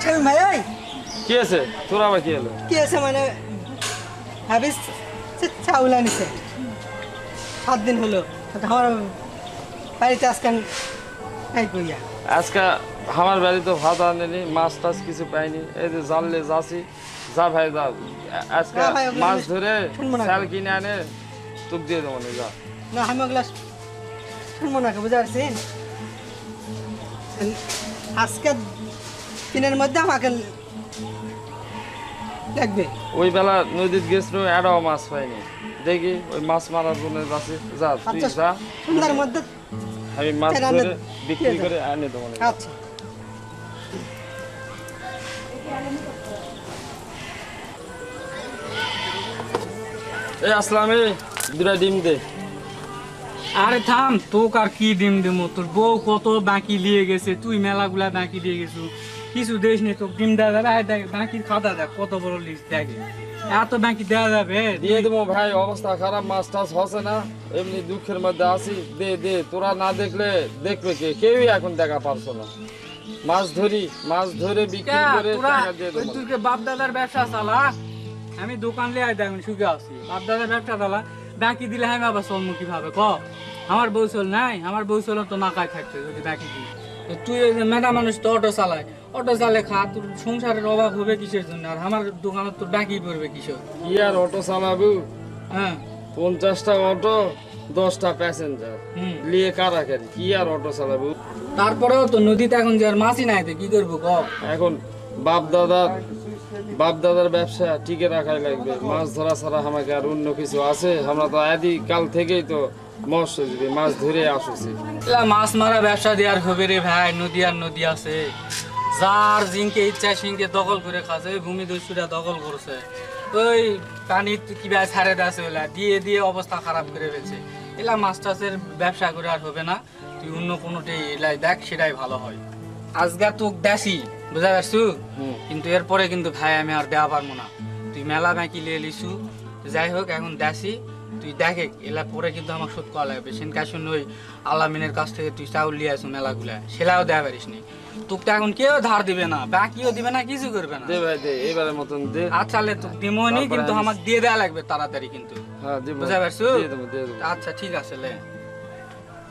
শামিম ভাই ওই কি আছে তোর আবার কি হলো? কি আছে মানে হাবিস চাউল আনিছে 7 দিন হলো আমার বাড়িতে আজকে খাই কইয়া আজকে আমার বাড়ি তো ভাত আনেনি, মাছ টাছ কিছু পাইনি। এই যে জানলে যাচ্ছি, যা ভাই যা আজকে না ভাই, ওগুলো মাছ আমি ধরে শুনবো না। চাল কিনে আনে তোকে দিয়ে দেবো না, যা। না আমি ওগুলা শুনবো না বুঝতে পারছেন। আজকে দিনের মধ্যে আমাকে লাগবে। ওই বেলা নদীতে গেছিল, এটাও মাছ পাইনি। দেখি ওই মাছ মারার জন্য যাচ্ছি, যা তুই আচ্ছা যা, সন্ধ্যার মধ্যে আমি মাছ সেটা ধরে আনে বিক্রি দিয়ে করে আনে দেবো না। আচ্ছা এই আসলামে দুটা ডিম দে। আরে থাম, তোক আর কি ডিম দিমো? তোর বউ কত বাকি লিয়ে গেছে, তুই মেলাগুলা বাকি দিয়ে গেছু, কিছু দেশ নেই তোকে ডিম দেওয়া যাবে? আয় দেখ বাকির খাতা দেখ কত বড় লিস্ট, দেখে এত বাকি দেওয়া যাবে? দিয়ে দেবো ভাই, অবস্থা খারাপ, মাছ টাছ হচ্ছে না, এমনি দুঃখের মধ্যে আছি। দে দে, তোরা না দেখলে দেখবে কে? কেউই এখন দেখা পারছো না। মাছ ধরে বিক্রি করে টাকা দিয়ে দেবো। তুই বাপ দাদার ব্যবসা চালা, আমি দোকান লিয়ে আয় দেখ সুখে আছি। বাপ দাদার ব্যবসা চালা, বাকি দিলে আমি আবার চলমু কিভাবে ক? আমার বউ চল নাই, আমার বউ চল তো নাকায় থাকতে যদি বাকি দিই। তো তুই মেধা মানুষ তো অটো চালায়, অটো চালে খা, তোর সংসারের অভাব হবে কিসের জন্য? আর আমার দোকানে তোর বাকি পড়বে কিসের? কি আর অটো চালাবো? হ্যাঁ 50টা অটো, 10টা প্যাসেঞ্জার নিয়ে কারাকারি, কি আর অটো চালাবো? তারপরেও তো নদীতে এখন যে আর মাছই নাই, তো কি করবো ক? এখন বাপ দাদার ব্যবসা টিকে রাখাই লাগবে। মাছ ধরা ছাড়া আমাকে আর অন্য কিছু আছে? আমরা তো আদি কাল থেকেই তো মৎস্যজীবী, মাছ ধরে আসছি। মাছ মারা ব্যবসা দিয়ে আর হবে রে ভাই? নদী আর নদী আছে, যার জিনকে ইচ্ছা সিংকে দখল করে খাচ্ছে। ভূমি দস্যুরা দখল করছে, ওই পানি কিবা ছাড়ে আছে, ওলা দিয়ে দিয়ে অবস্থা খারাপ করে ফেলছে। এলা মাছ টাছের ব্যবসা করে আর হবে না, তুই অন্য কোনোটাই এলাই দেখ, সেটাই ভালো হয়। আজকে তোক দেশি বুঝা পারছু, কিন্তু এরপরে কিন্তু ভাই আমি আর দেওয়া পারবো না। তুই মেলা বাকি লিয়ে লিছু, যাই হোক এখন দেশি তুই দেখে এলা পরে কিন্তু আমার শোধ করা লাগবে। সেনকা শুনে ওই আলামিনের কাছ থেকে তুই চাউল লিয়ে আসু মেলাগুলা, সেলাও দেওয়া পারিস নি। তোকে তো এখন কেউ ধার দিবে না, বাকিও দিবে না, কিছু করবে না। দে ভাই দে, এবারের মতন দে। আচ্ছা লে তোকে দিমনি, কিন্তু আমাকে দিয়ে দেওয়া লাগবে তাড়াতাড়ি কিন্তু, হ্যাঁ দিব, বুঝা পারছু? দিয়ে দেবো। আচ্ছা ঠিক আছে লে।